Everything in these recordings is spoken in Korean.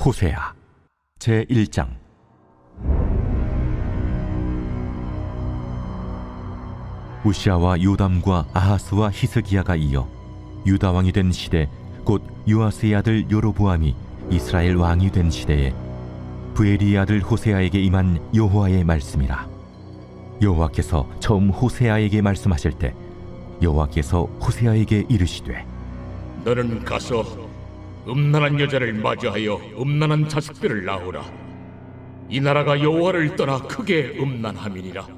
호세아 제1장. 우시아와 요담과 아하스와 히스기야가 이어 유다 왕이 된 시대, 곧 요아스의 아들 여로보암이 이스라엘 왕이 된 시대에 브에리의 아들 호세아에게 임한 여호와의 말씀이라. 여호와께서 처음 호세아에게 말씀하실 때 여호와께서 호세아에게 이르시되, 너는 가서 음란한 여자를 맞이하여 음란한 자식들을 낳으라. 이 나라가 여호와를 떠나 크게 음란함이니라.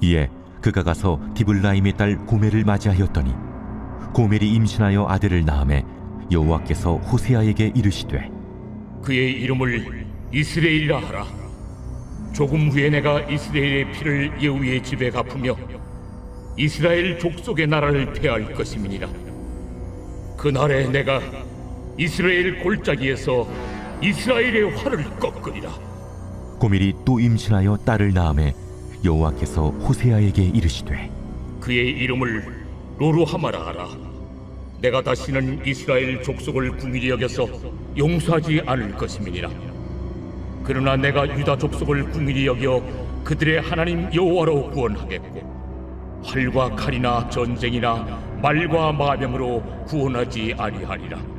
이에 그가 가서 디블라임의 딸 고멜을 맞이하였더니 고멜이 임신하여 아들을 낳음에 여호와께서 호세아에게 이르시되, 그의 이름을 이스라엘이라 하라. 조금 후에 내가 이스라엘의 피를 예후의 집에 갚으며 이스라엘 족속의 나라를 폐할 것임이니라. 그날에 내가 이스라엘 골짜기에서 이스라엘의 활을 꺾으리라. 고멜이 또 임신하여 딸을 낳음에 여호와께서 호세아에게 이르시되, 그의 이름을 로루하마라 하라. 내가 다시는 이스라엘 족속을 궁일이 여겨서 용서하지 않을 것임이니라. 그러나 내가 유다 족속을 궁일이 여겨 그들의 하나님 여호와로 구원하겠고 활과 칼이나 전쟁이나 말과 마병으로 구원하지 아니하리라.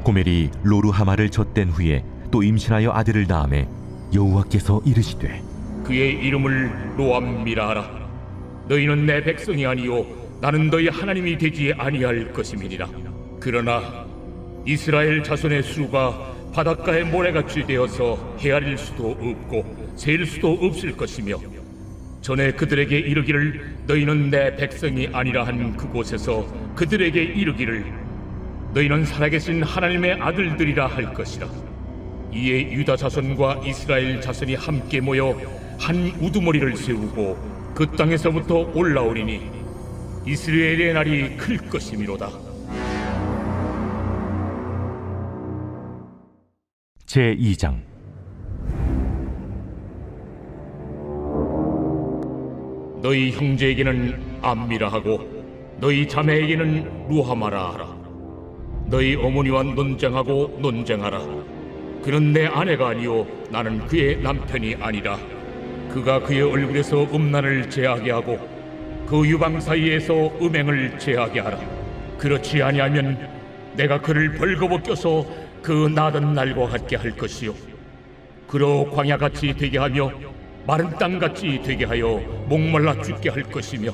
고멜이 로루하마를 젖댄 후에 또 임신하여 아들을 낳음에 여호와께서 이르시되, 그의 이름을 로암미라 하라. 너희는 내 백성이 아니요 나는 너희 하나님이 되지 아니할 것임이니라. 그러나 이스라엘 자손의 수가 바닷가의 모래같이 되어서 헤아릴 수도 없고 셀 수도 없을 것이며, 전에 그들에게 이르기를 너희는 내 백성이 아니라 한 그곳에서 그들에게 이르기를 너희는 살아계신 하나님의 아들들이라 할 것이라. 이에 유다 자손과 이스라엘 자손이 함께 모여 한 우두머리를 세우고 그 땅에서부터 올라오리니 이스라엘의 날이 클 것이미로다. 제2장. 너희 형제에게는 암미라 하고 너희 자매에게는 루하마라 하라. 너희 어머니와 논쟁하고 논쟁하라. 그는 내 아내가 아니요 나는 그의 남편이 아니라. 그가 그의 얼굴에서 음란을 제하게 하고 그 유방 사이에서 음행을 제하게 하라. 그렇지 아니하면 내가 그를 벌거벗겨서 그 나던 날과 같게 할 것이요 그로 광야같이 되게 하며 마른 땅같이 되게 하여 목말라 죽게 할 것이며,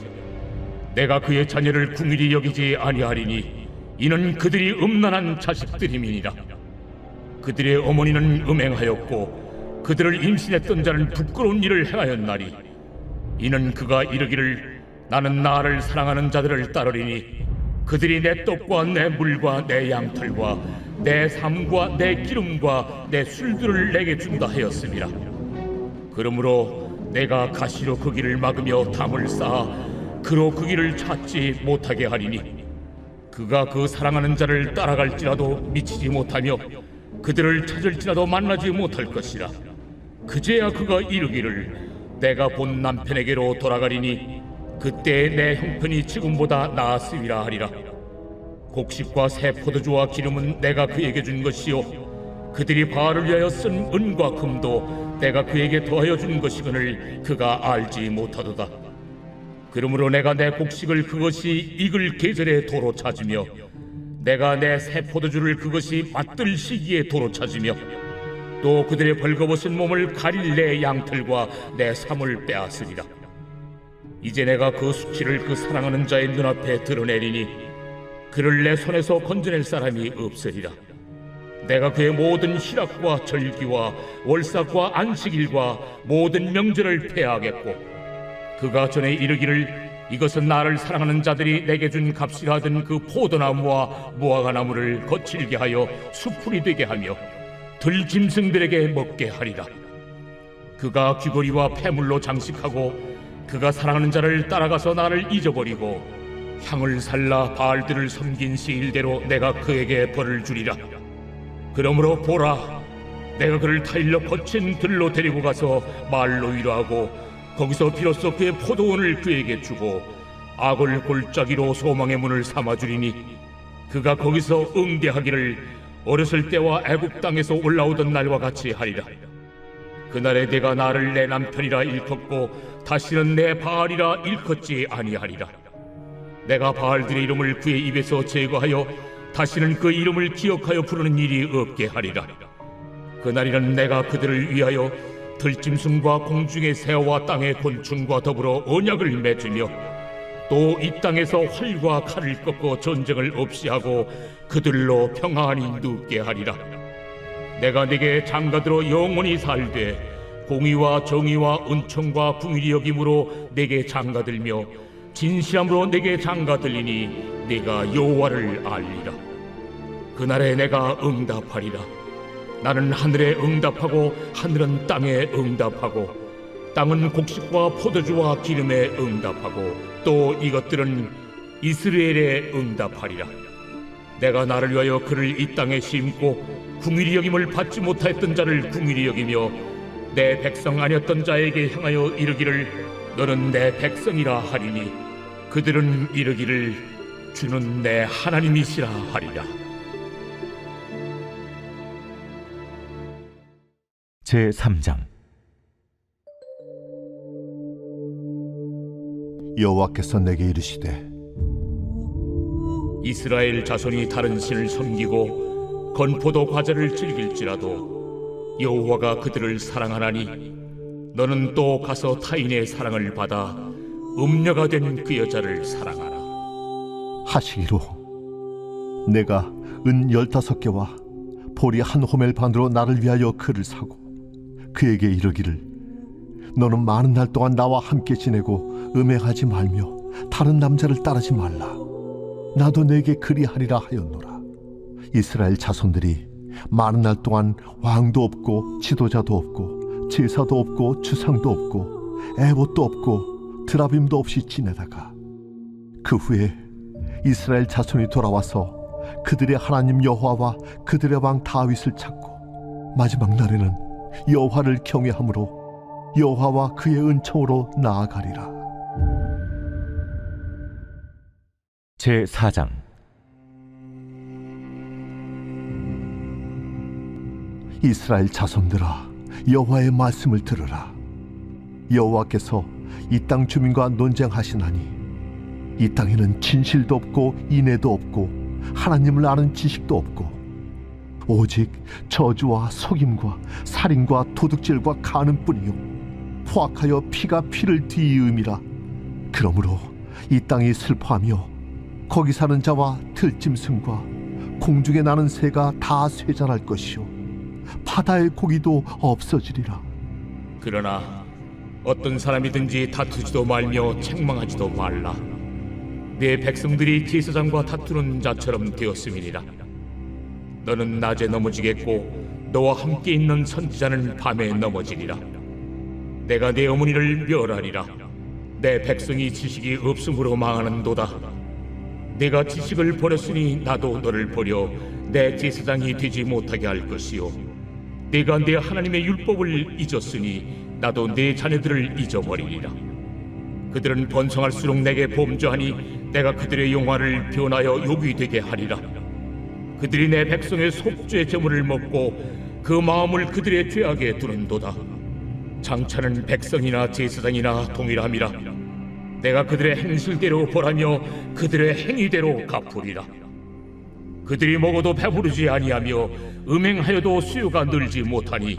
내가 그의 자녀를 궁일이 여기지 아니하리니 이는 그들이 음란한 자식들임이니라. 그들의 어머니는 음행하였고 그들을 임신했던 자는 부끄러운 일을 행하였나니 이는 그가 이르기를 나는 나를 사랑하는 자들을 따르리니 그들이 내 떡과 내 물과 내 양털과 내 삶과 내 기름과 내 술들을 내게 준다 하였음이라. 그러므로 내가 가시로 그 길을 막으며 담을 쌓아 그로 그 길을 찾지 못하게 하리니 그가 그 사랑하는 자를 따라갈지라도 미치지 못하며 그들을 찾을지라도 만나지 못할 것이라. 그제야 그가 이르기를 내가 본 남편에게로 돌아가리니 그때 내 형편이 지금보다 나았으리라 하리라. 곡식과 새 포도주와 기름은 내가 그에게 준 것이요 그들이 바알을 위하여 쓴 은과 금도 내가 그에게 더하여 준 것이거늘 그가 알지 못하도다. 그러므로 내가 내 곡식을 그것이 익을 계절에 도로 찾으며 내가 내 새 포도주를 그것이 맛들 시기에 도로 찾으며 또 그들의 벌거벗은 몸을 가릴 내 양털과 내 삶을 빼앗으리라. 이제 내가 그 수치를 그 사랑하는 자의 눈앞에 드러내리니 그를 내 손에서 건져낼 사람이 없으리라. 내가 그의 모든 희락과 절기와 월삭과 안식일과 모든 명절을 폐하겠고 그가 전에 이르기를 이것은 나를 사랑하는 자들이 내게 준 값이라 하던 그 포도나무와 무화과나무를 거칠게 하여 수풀이 되게 하며 들짐승들에게 먹게 하리라. 그가 귀걸이와 폐물로 장식하고 그가 사랑하는 자를 따라가서 나를 잊어버리고 향을 살라 바알들을 섬긴 시일대로 내가 그에게 벌을 주리라. 그러므로 보라, 내가 그를 타일러 거친 들로 데리고 가서 말로 위로하고 거기서 비로소 그의 포도원을 그에게 주고 악을 골짜기로 소망의 문을 삼아주리니 그가 거기서 응대하기를 어렸을 때와 애굽 땅에서 올라오던 날과 같이 하리라. 그날에 내가 나를 내 남편이라 일컫고 다시는 내 바알이라 일컫지 아니하리라. 내가 바알들의 이름을 그의 입에서 제거하여 다시는 그 이름을 기억하여 부르는 일이 없게 하리라. 그날에는 내가 그들을 위하여 들짐승과 공중의 새와 땅의 곤충과 더불어 언약을 맺으며 또 이 땅에서 활과 칼을 꺾어 전쟁을 없이 하고 그들로 평안히 눕게 하리라. 내가 네게 장가들어 영원히 살되 공의와 정의와 은총과 긍휼히 여김으로 네게 장가들며 진실함으로 네게 장가들리니 네가 여호와를 알리라. 그날에 내가 응답하리라. 나는 하늘에 응답하고 하늘은 땅에 응답하고 땅은 곡식과 포도주와 기름에 응답하고 또 이것들은 이스라엘에 응답하리라. 내가 나를 위하여 그를 이 땅에 심고 긍휼히 여김을 받지 못하였던 자를 긍휼히 여기며 내 백성 아니었던 자에게 향하여 이르기를 너는 내 백성이라 하리니 그들은 이르기를 주는 내 하나님이시라 하리라. 제3장. 여호와께서 내게 이르시되 이스라엘 자손이 다른 신을 섬기고 건포도 과자를 즐길지라도 여호와가 그들을 사랑하나니 너는 또 가서 타인의 사랑을 받아 음녀가 된 그 여자를 사랑하라. 하시기로 내가 은 15개와 보리 한 호멜 반으로 나를 위하여 그를 사고 그에게 이르기를 너는 많은 날 동안 나와 함께 지내고 음행하지 말며 다른 남자를 따르지 말라. 나도 내게 그리하리라 하였노라. 이스라엘 자손들이 많은 날 동안 왕도 없고 지도자도 없고 제사도 없고 주상도 없고 에봇도 없고 드라빔도 없이 지내다가 그 후에 이스라엘 자손이 돌아와서 그들의 하나님 여호와와 그들의 왕 다윗을 찾고 마지막 날에는 여호와를 경외함으로 여호와와 그의 은총으로 나아가리라. 제4장. 이스라엘 자손들아, 여호와의 말씀을 들으라. 여호와께서 이 땅 주민과 논쟁하시나니 이 땅에는 진실도 없고 인애도 없고 하나님을 아는 지식도 없고 오직 저주와 속임과 살인과 도둑질과 간음뿐이요 포악하여 피가 피를 뒤이음이라. 그러므로 이 땅이 슬퍼하며 거기 사는 자와 들짐승과 공중에 나는 새가 다 쇠잔할 것이요 바다의 고기도 없어지리라. 그러나 어떤 사람이든지 다투지도 말며 책망하지도 말라. 내 백성들이 제사장과 다투는 자처럼 되었음이니라. 너는 낮에 넘어지겠고 너와 함께 있는 선지자는 밤에 넘어지리라. 내가 내 어머니를 멸하리라. 내 백성이 지식이 없음으로 망하는도다. 내가 지식을 버렸으니 나도 너를 버려 내 제사장이 되지 못하게 할 것이요 내가 내 하나님의 율법을 잊었으니 나도 내 자녀들을 잊어버리리라. 그들은 번성할수록 내게 범죄하니 내가 그들의 영화를 변하여 욕이 되게 하리라. 그들이 내 백성의 속죄 제물을 먹고 그 마음을 그들의 죄악에 두는도다. 장차는 백성이나 제사장이나 동일함이라. 내가 그들의 행실대로 벌하며 그들의 행위대로 갚으리라. 그들이 먹어도 배부르지 아니하며 음행하여도 수요가 늘지 못하니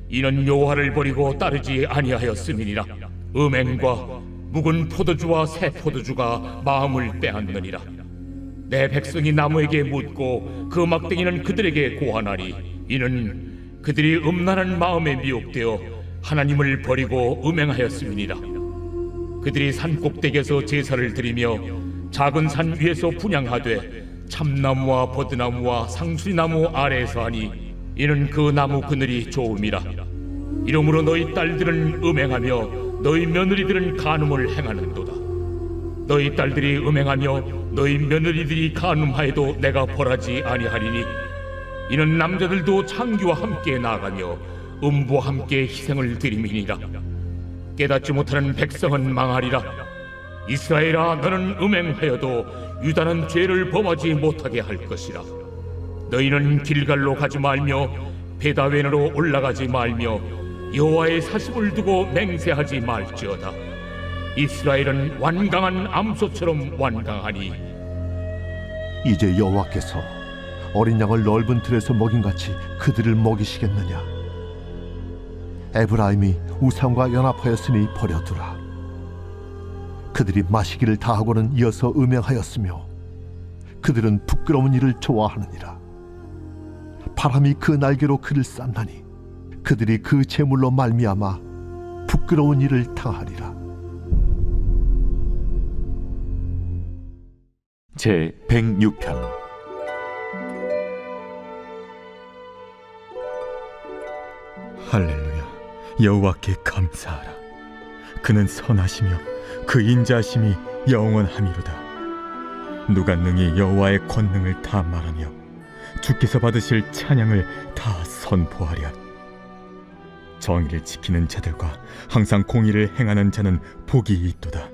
이는 여호와를 버리고 따르지 아니하였음이니라. 음행과 묵은 포도주와 새 포도주가 마음을 빼앗느니라. 내 백성이 나무에게 묻고 그 막대기는 그들에게 고하나니 이는 그들이 음란한 마음에 미혹되어 하나님을 버리고 음행하였음이니라. 그들이 산 꼭대기에서 제사를 드리며 작은 산 위에서 분향하되 참나무와 버드나무와 상수리나무 아래에서 하니 이는 그 나무 그늘이 좋음이라. 이러므로 너희 딸들은 음행하며 너희 며느리들은 간음을 행하는도다. 너희 딸들이 음행하며 너희 며느리들이 간음하여도 내가 벌하지 아니하리니 이는 남자들도 창기와 함께 나아가며 음부와 함께 희생을 드림이니라. 깨닫지 못하는 백성은 망하리라. 이스라엘아, 너는 음행하여도 유다는 죄를 범하지 못하게 할 것이라. 너희는 길갈로 가지 말며 베다웬으로 올라가지 말며 여호와의 사심을 두고 맹세하지 말지어다. 이스라엘은 완강한 암소처럼 완강하니 이제 여호와께서 어린 양을 넓은 틀에서 먹인같이 그들을 먹이시겠느냐? 에브라임이 우상과 연합하였으니 버려두라. 그들이 마시기를 다하고는 이어서 음행하였으며 그들은 부끄러운 일을 좋아하느니라. 바람이 그 날개로 그를 쌌나니 그들이 그 재물로 말미암아 부끄러운 일을 당하리라. 제 106편. 할렐루야. 여호와께 감사하라. 그는 선하시며 그 인자하심이 영원함이로다. 누가 능히 여호와의 권능을 다 말하며 주께서 받으실 찬양을 다 선포하랴. 정의를 지키는 자들과 항상 공의를 행하는 자는 복이 있도다.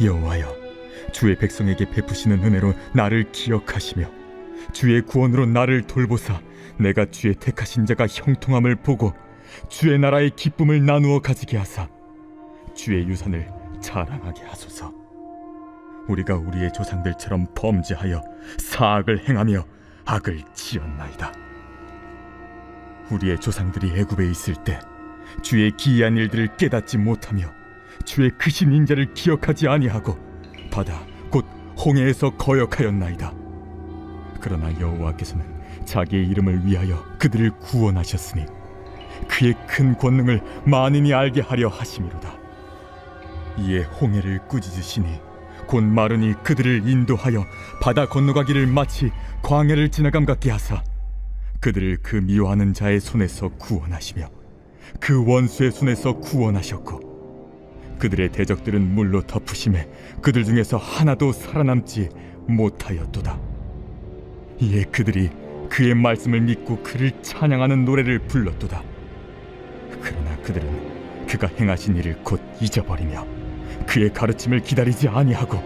여호와여, 주의 백성에게 베푸시는 은혜로 나를 기억하시며 주의 구원으로 나를 돌보사 내가 주의 택하신 자가 형통함을 보고 주의 나라의 기쁨을 나누어 가지게 하사 주의 유산을 자랑하게 하소서. 우리가 우리의 조상들처럼 범죄하여 사악을 행하며 악을 지었나이다. 우리의 조상들이 애굽에 있을 때 주의 기이한 일들을 깨닫지 못하며 주의 크신 인자를 기억하지 아니하고 바다 곧 홍해에서 거역하였나이다. 그러나 여호와께서는 자기의 이름을 위하여 그들을 구원하셨으니 그의 큰 권능을 만인이 알게 하려 하심이로다. 이에 홍해를 꾸짖으시니 곧 마르니 그들을 인도하여 바다 건너가기를 마치 광야를 지나감 같게 하사 그들을 그 미워하는 자의 손에서 구원하시며 그 원수의 손에서 구원하셨고 그들의 대적들은 물로 덮으심에 그들 중에서 하나도 살아남지 못하였도다. 이에 그들이 그의 말씀을 믿고 그를 찬양하는 노래를 불렀도다. 그러나 그들은 그가 행하신 일을 곧 잊어버리며 그의 가르침을 기다리지 아니하고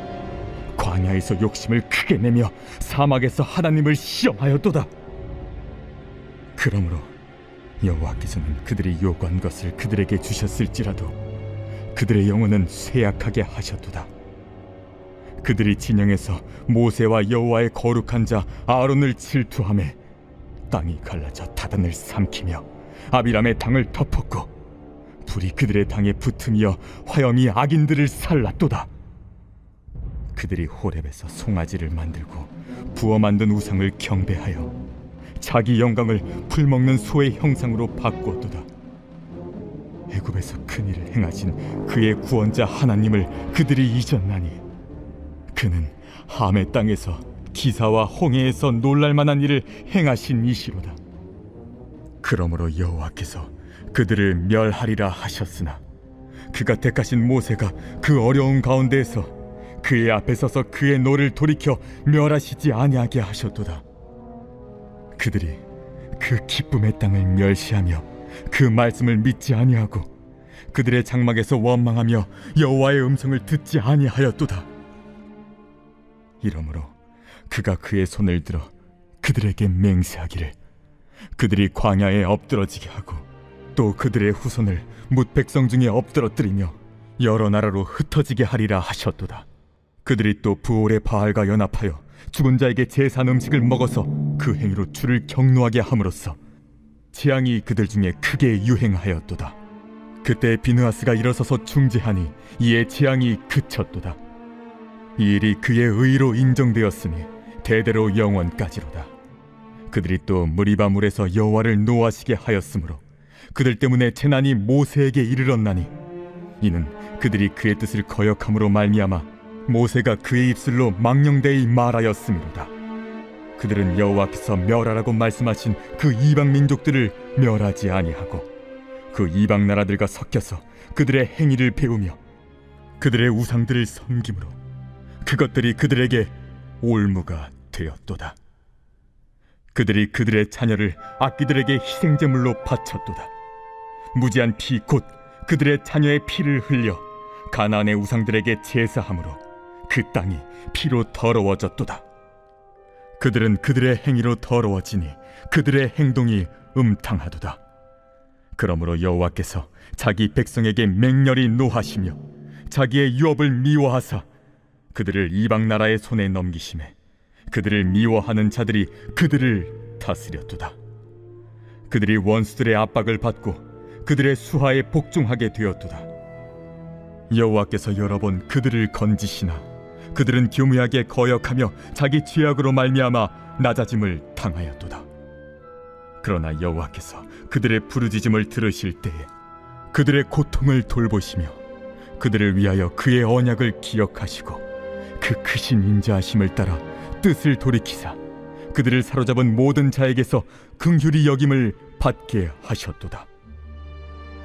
광야에서 욕심을 크게 내며 사막에서 하나님을 시험하였도다. 그러므로 여호와께서는 그들이 요구한 것을 그들에게 주셨을지라도 그들의 영혼은 쇠약하게 하셨도다. 그들이 진영에서 모세와 여호와의 거룩한 자 아론을 질투하매 땅이 갈라져 다단을 삼키며 아비람의 당을 덮었고 불이 그들의 당에 붙으며 화염이 악인들을 살랐도다. 그들이 호렙에서 송아지를 만들고 부어 만든 우상을 경배하여 자기 영광을 풀먹는 소의 형상으로 바꾸었도다. 애굽에서 큰 일을 행하신 그의 구원자 하나님을 그들이 잊었나니 그는 함의 땅에서 기사와 홍해에서 놀랄만한 일을 행하신 이시로다. 그러므로 여호와께서 그들을 멸하리라 하셨으나 그가 택하신 모세가 그 어려운 가운데에서 그의 앞에 서서 그의 노를 돌이켜 멸하시지 아니하게 하셨도다. 그들이 그 기쁨의 땅을 멸시하며 그 말씀을 믿지 아니하고 그들의 장막에서 원망하며 여호와의 음성을 듣지 아니하였도다. 이러므로 그가 그의 손을 들어 그들에게 맹세하기를 그들이 광야에 엎드러지게 하고 또 그들의 후손을 뭇 백성 중에 엎드러뜨리며 여러 나라로 흩어지게 하리라 하셨도다. 그들이 또 부올의 바알과 연합하여 죽은 자에게 제산 음식을 먹어서 그 행위로 주를 경노하게 함으로써 재앙이 그들 중에 크게 유행하였도다. 그때 비느하스가 일어서서 중재하니 이에 재앙이 그쳤도다. 이 일이 그의 의로 인정되었으니 대대로 영원까지로다. 그들이 또 무리바 물에서 여호와를 노하시게 하였으므로 그들 때문에 재난이 모세에게 이르렀나니 이는 그들이 그의 뜻을 거역함으로 말미암아 모세가 그의 입술로 망령되이 말하였음이로다. 그들은 여호와께서 멸하라고 말씀하신 그 이방 민족들을 멸하지 아니하고 그 이방 나라들과 섞여서 그들의 행위를 배우며 그들의 우상들을 섬김으로 그것들이 그들에게 올무가 되었도다. 그들이 그들의 자녀를 악기들에게 희생제물로 바쳤도다. 무지한 피 곧 그들의 자녀의 피를 흘려 가나안의 우상들에게 제사함으로 그 땅이 피로 더러워졌도다. 그들은 그들의 행위로 더러워지니 그들의 행동이 음탕하도다. 그러므로 여호와께서 자기 백성에게 맹렬히 노하시며 자기의 유업을 미워하사 그들을 이방 나라의 손에 넘기심에 그들을 미워하는 자들이 그들을 다스렸도다. 그들이 원수들의 압박을 받고 그들의 수하에 복종하게 되었도다. 여호와께서 여러 번 그들을 건지시나 그들은 교묘하게 거역하며 자기 죄악으로 말미암아 낮아짐을 당하였도다. 그러나 여호와께서 그들의 부르짖음을 들으실 때에 그들의 고통을 돌보시며 그들을 위하여 그의 언약을 기억하시고 그 크신 인자하심을 따라 뜻을 돌이키사 그들을 사로잡은 모든 자에게서 긍휼히 여김을 받게 하셨도다.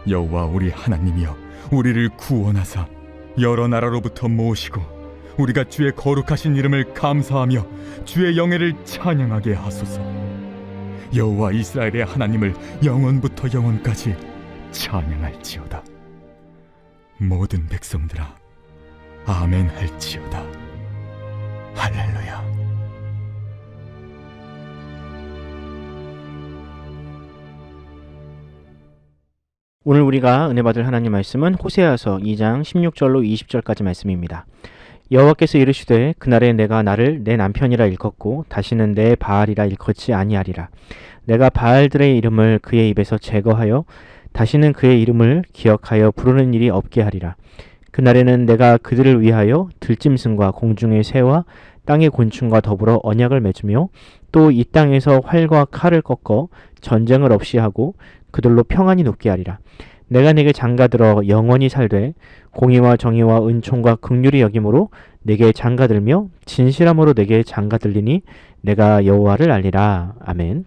여호와 우리 하나님이여, 우리를 구원하사 여러 나라로부터 모으시고 우리가 주의 거룩하신 이름을 감사하며 주의 영예를 찬양하게 하소서. 여호와 이스라엘의 하나님을 영원부터 영원까지 찬양할지어다. 모든 백성들아, 아멘 할지어다. 할렐루야. 오늘 우리가 은혜 받을 하나님 말씀은 호세아서 2장 16절로 20절까지 말씀입니다. 여호와께서 이르시되 그날에 내가 나를 내 남편이라 일컫고 다시는 내 바알이라 일컫지 아니하리라. 내가 바알들의 이름을 그의 입에서 제거하여 다시는 그의 이름을 기억하여 부르는 일이 없게 하리라. 그날에는 내가 그들을 위하여 들짐승과 공중의 새와 땅의 곤충과 더불어 언약을 맺으며 또 이 땅에서 활과 칼을 꺾어 전쟁을 없이 하고 그들로 평안히 눕게 하리라. 내가 네게 장가들어 영원히 살되 공의와 정의와 은총과 긍휼히 여김으로 네게 장가들며 진실함으로 네게 장가들리니 내가 여호와를 알리라. 아멘.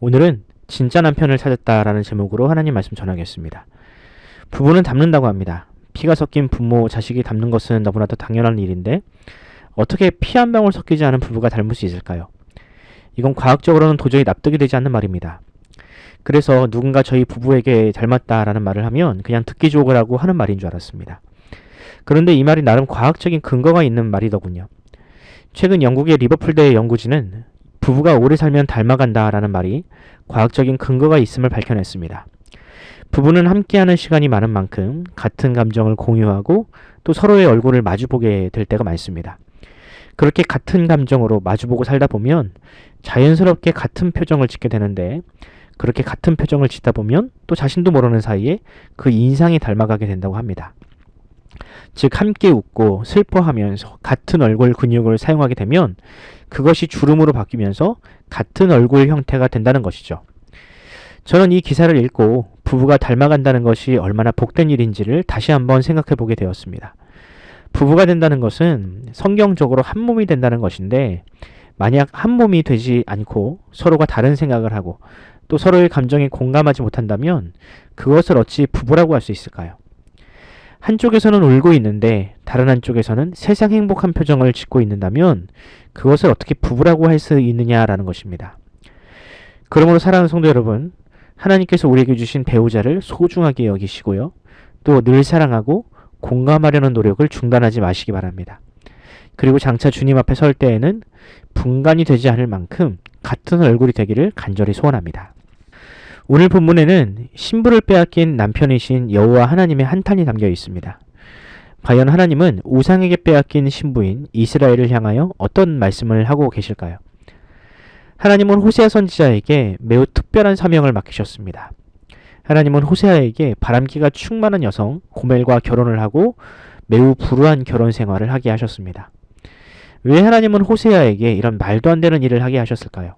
오늘은 진짜 남편을 찾았다라는 제목으로 하나님 말씀 전하겠습니다. 부부는 닮는다고 합니다. 피가 섞인 부모, 자식이 닮는 것은 너무나도 당연한 일인데 어떻게 피 한 방울 섞이지 않은 부부가 닮을 수 있을까요? 이건 과학적으로는 도저히 납득이 되지 않는 말입니다. 그래서 누군가 저희 부부에게 닮았다라는 말을 하면 그냥 듣기 좋으라고 하는 말인 줄 알았습니다. 그런데 이 말이 나름 과학적인 근거가 있는 말이더군요. 최근 영국의 리버풀대의 연구진은 부부가 오래 살면 닮아간다라는 말이 과학적인 근거가 있음을 밝혀냈습니다. 부부는 함께하는 시간이 많은 만큼 같은 감정을 공유하고 또 서로의 얼굴을 마주보게 될 때가 많습니다. 그렇게 같은 감정으로 마주보고 살다 보면 자연스럽게 같은 표정을 짓게 되는데 그렇게 같은 표정을 짓다 보면 또 자신도 모르는 사이에 그 인상이 닮아가게 된다고 합니다. 즉 함께 웃고 슬퍼하면서 같은 얼굴 근육을 사용하게 되면 그것이 주름으로 바뀌면서 같은 얼굴 형태가 된다는 것이죠. 저는 이 기사를 읽고 부부가 닮아간다는 것이 얼마나 복된 일인지를 다시 한번 생각해 보게 되었습니다. 부부가 된다는 것은 성경적으로 한 몸이 된다는 것인데 만약 한 몸이 되지 않고 서로가 다른 생각을 하고 또 서로의 감정에 공감하지 못한다면 그것을 어찌 부부라고 할 수 있을까요? 한쪽에서는 울고 있는데 다른 한쪽에서는 세상 행복한 표정을 짓고 있는다면 그것을 어떻게 부부라고 할 수 있느냐라는 것입니다. 그러므로 사랑하는 성도 여러분, 하나님께서 우리에게 주신 배우자를 소중하게 여기시고요. 또 늘 사랑하고 공감하려는 노력을 중단하지 마시기 바랍니다. 그리고 장차 주님 앞에 설 때에는 분간이 되지 않을 만큼 같은 얼굴이 되기를 간절히 소원합니다. 오늘 본문에는 신부를 빼앗긴 남편이신 여호와 하나님의 한탄이 담겨 있습니다. 과연 하나님은 우상에게 빼앗긴 신부인 이스라엘을 향하여 어떤 말씀을 하고 계실까요? 하나님은 호세아 선지자에게 매우 특별한 사명을 맡기셨습니다. 하나님은 호세아에게 바람기가 충만한 여성 고멜과 결혼을 하고 매우 불우한 결혼 생활을 하게 하셨습니다. 왜 하나님은 호세아에게 이런 말도 안 되는 일을 하게 하셨을까요?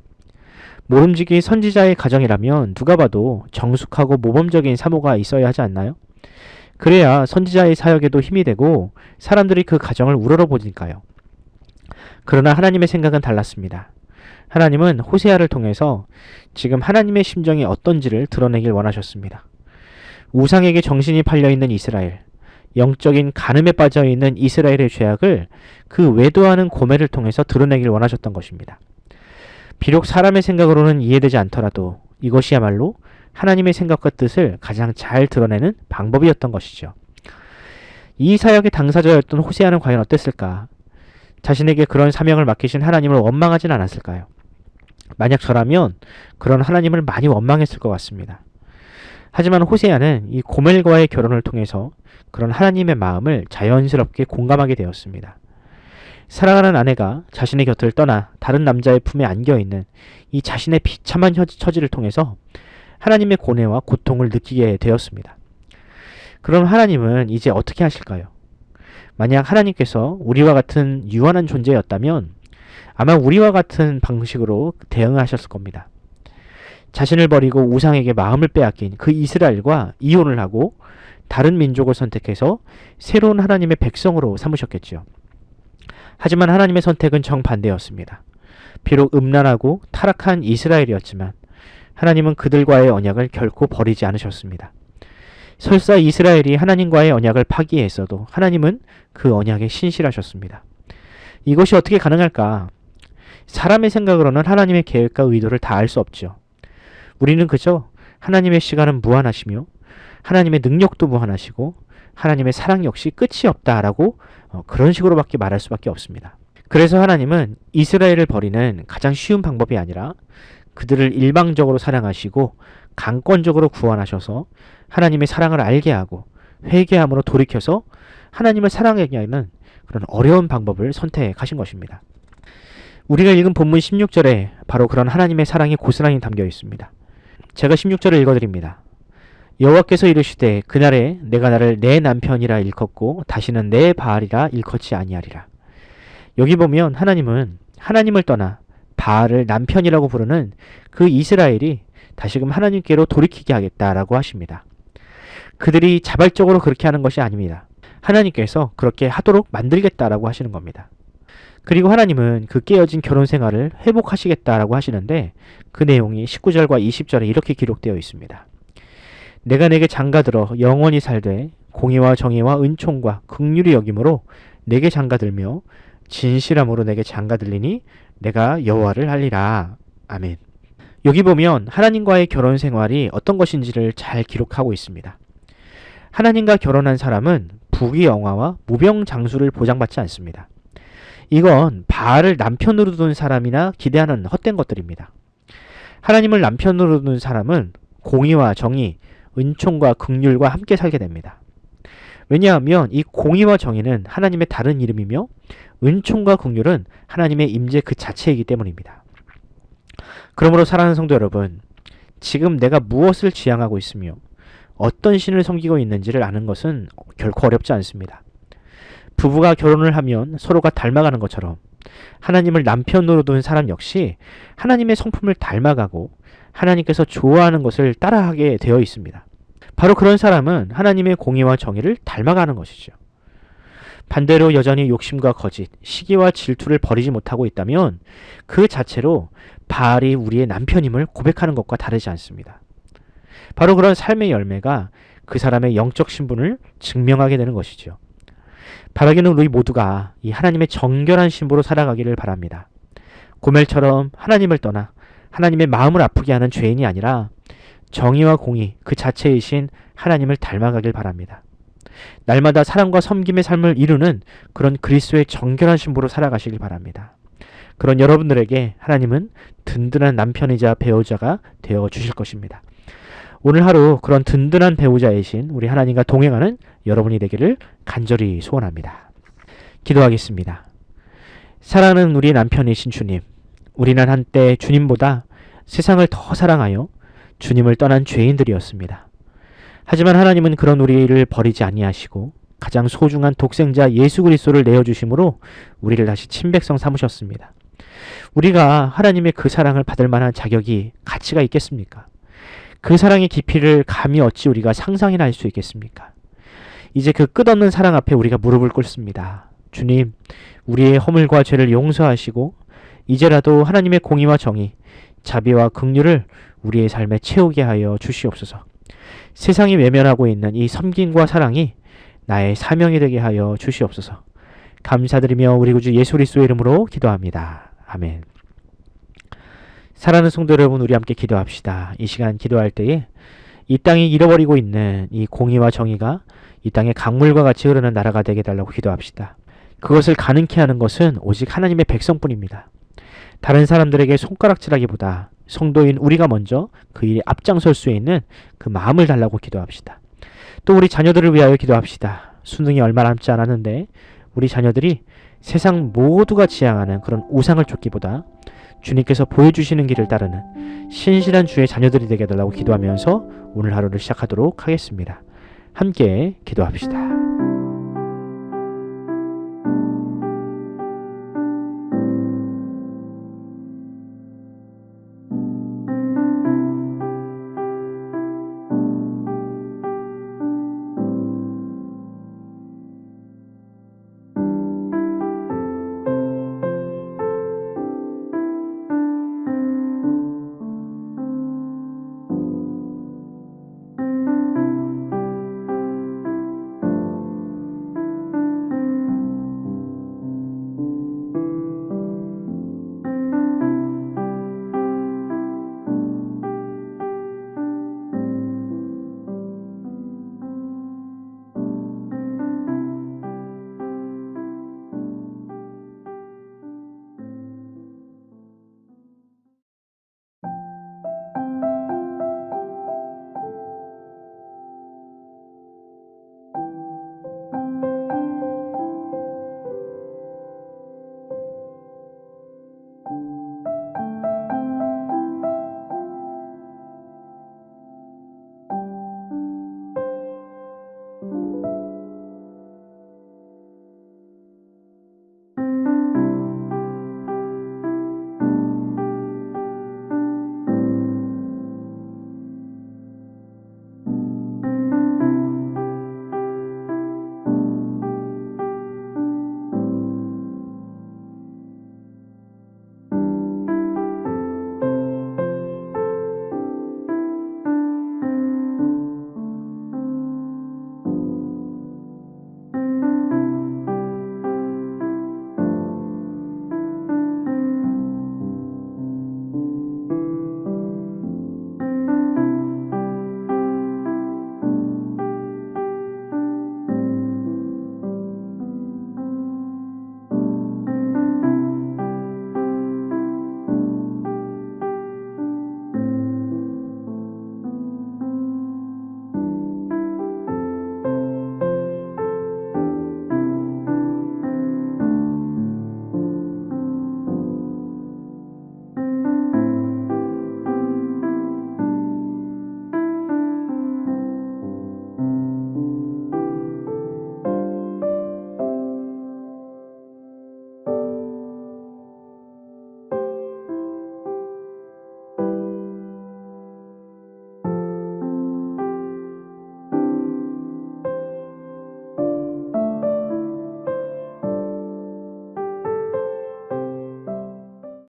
모름지기 선지자의 가정이라면 누가 봐도 정숙하고 모범적인 사모가 있어야 하지 않나요? 그래야 선지자의 사역에도 힘이 되고 사람들이 그 가정을 우러러보니까요. 그러나 하나님의 생각은 달랐습니다. 하나님은 호세아를 통해서 지금 하나님의 심정이 어떤지를 드러내길 원하셨습니다. 우상에게 정신이 팔려있는 이스라엘, 영적인 간음에 빠져있는 이스라엘의 죄악을 그 외도하는 고멜을 통해서 드러내길 원하셨던 것입니다. 비록 사람의 생각으로는 이해되지 않더라도 이것이야말로 하나님의 생각과 뜻을 가장 잘 드러내는 방법이었던 것이죠. 이 사역의 당사자였던 호세아는 과연 어땠을까? 자신에게 그런 사명을 맡기신 하나님을 원망하진 않았을까요? 만약 저라면 그런 하나님을 많이 원망했을 것 같습니다. 하지만 호세아는 이 고멜과의 결혼을 통해서 그런 하나님의 마음을 자연스럽게 공감하게 되었습니다. 사랑하는 아내가 자신의 곁을 떠나 다른 남자의 품에 안겨있는 이 자신의 비참한 처지를 통해서 하나님의 고뇌와 고통을 느끼게 되었습니다. 그럼 하나님은 이제 어떻게 하실까요? 만약 하나님께서 우리와 같은 유한한 존재였다면 아마 우리와 같은 방식으로 대응하셨을 겁니다. 자신을 버리고 우상에게 마음을 빼앗긴 그 이스라엘과 이혼을 하고 다른 민족을 선택해서 새로운 하나님의 백성으로 삼으셨겠죠. 하지만 하나님의 선택은 정반대였습니다. 비록 음란하고 타락한 이스라엘이었지만 하나님은 그들과의 언약을 결코 버리지 않으셨습니다. 설사 이스라엘이 하나님과의 언약을 파기했어도 하나님은 그 언약에 신실하셨습니다. 이것이 어떻게 가능할까? 사람의 생각으로는 하나님의 계획과 의도를 다 알 수 없죠. 우리는 그저 하나님의 시간은 무한하시며 하나님의 능력도 무한하시고 하나님의 사랑 역시 끝이 없다라고 그런 식으로밖에 말할 수밖에 없습니다. 그래서 하나님은 이스라엘을 버리는 가장 쉬운 방법이 아니라 그들을 일방적으로 사랑하시고 강권적으로 구원하셔서 하나님의 사랑을 알게 하고 회개함으로 돌이켜서 하나님을 사랑하게 하는 그런 어려운 방법을 선택하신 것입니다. 우리가 읽은 본문 16절에 바로 그런 하나님의 사랑이 고스란히 담겨 있습니다. 제가 16절을 읽어드립니다. 여호와께서 이르시되 그날에 내가 나를 내 남편이라 일컫고 다시는 내 바알이라 일컫지 아니하리라. 여기 보면 하나님은 하나님을 떠나 바알을 남편이라고 부르는 그 이스라엘이 다시금 하나님께로 돌이키게 하겠다라고 하십니다. 그들이 자발적으로 그렇게 하는 것이 아닙니다. 하나님께서 그렇게 하도록 만들겠다라고 하시는 겁니다. 그리고 하나님은 그 깨어진 결혼 생활을 회복하시겠다라고 하시는데 그 내용이 19절과 20절에 이렇게 기록되어 있습니다. 내가 내게 장가들어 영원히 살되 공의와 정의와 은총과 긍휼이 여김으로 내게 장가들며 진실함으로 내게 장가들리니 내가 여호와를 알리라. 아멘. 여기 보면 하나님과의 결혼 생활이 어떤 것인지를 잘 기록하고 있습니다. 하나님과 결혼한 사람은 부귀영화와 무병장수를 보장받지 않습니다. 이건 바알을 남편으로 둔 사람이나 기대하는 헛된 것들입니다. 하나님을 남편으로 둔 사람은 공의와 정의, 은총과 긍휼과 함께 살게 됩니다. 왜냐하면 이 공의와 정의는 하나님의 다른 이름이며 은총과 긍휼은 하나님의 임재 그 자체이기 때문입니다. 그러므로 사랑하는 성도 여러분, 지금 내가 무엇을 지향하고 있으며 어떤 신을 섬기고 있는지를 아는 것은 결코 어렵지 않습니다. 부부가 결혼을 하면 서로가 닮아가는 것처럼 하나님을 남편으로 둔 사람 역시 하나님의 성품을 닮아가고 하나님께서 좋아하는 것을 따라하게 되어 있습니다. 바로 그런 사람은 하나님의 공의와 정의를 닮아가는 것이죠. 반대로 여전히 욕심과 거짓, 시기와 질투를 버리지 못하고 있다면 그 자체로 바알이 우리의 남편임을 고백하는 것과 다르지 않습니다. 바로 그런 삶의 열매가 그 사람의 영적 신분을 증명하게 되는 것이죠. 바라기는 우리 모두가 이 하나님의 정결한 신부로 살아가기를 바랍니다. 고멜처럼 하나님을 떠나 하나님의 마음을 아프게 하는 죄인이 아니라 정의와 공의 그 자체이신 하나님을 닮아가길 바랍니다. 날마다 사랑과 섬김의 삶을 이루는 그런 그리스도의 정결한 신부로 살아가시길 바랍니다. 그런 여러분들에게 하나님은 든든한 남편이자 배우자가 되어 주실 것입니다. 오늘 하루 그런 든든한 배우자이신 우리 하나님과 동행하는 여러분이 되기를 간절히 소원합니다. 기도하겠습니다. 사랑하는 우리 남편이신 주님, 우리는 한때 주님보다 세상을 더 사랑하여 주님을 떠난 죄인들이었습니다. 하지만 하나님은 그런 우리를 버리지 아니하시고 가장 소중한 독생자 예수 그리스도를 내어주심으로 우리를 다시 친백성 삼으셨습니다. 우리가 하나님의 그 사랑을 받을 만한 자격이 가치가 있겠습니까? 그 사랑의 깊이를 감히 어찌 우리가 상상이나 할 수 있겠습니까? 이제 그 끝없는 사랑 앞에 우리가 무릎을 꿇습니다. 주님, 우리의 허물과 죄를 용서하시고 이제라도 하나님의 공의와 정의, 자비와 긍휼을 우리의 삶에 채우게 하여 주시옵소서. 세상이 외면하고 있는 이 섬김과 사랑이 나의 사명이 되게 하여 주시옵소서. 감사드리며 우리 구주 예수 그리스도의 이름으로 기도합니다. 아멘. 사랑하는 성도 여러분, 우리 함께 기도합시다. 이 시간 기도할 때에 이 땅이 잃어버리고 있는 이 공의와 정의가 이 땅의 강물과 같이 흐르는 나라가 되게 달라고 기도합시다. 그것을 가능케 하는 것은 오직 하나님의 백성뿐입니다. 다른 사람들에게 손가락질하기보다 성도인 우리가 먼저 그 일에 앞장설 수 있는 그 마음을 달라고 기도합시다. 또 우리 자녀들을 위하여 기도합시다. 수능이 얼마 남지 않았는데 우리 자녀들이 세상 모두가 지향하는 그런 우상을 쫓기보다 주님께서 보여주시는 길을 따르는 신실한 주의 자녀들이 되게 해달라고 기도하면서 오늘 하루를 시작하도록 하겠습니다. 함께 기도합시다.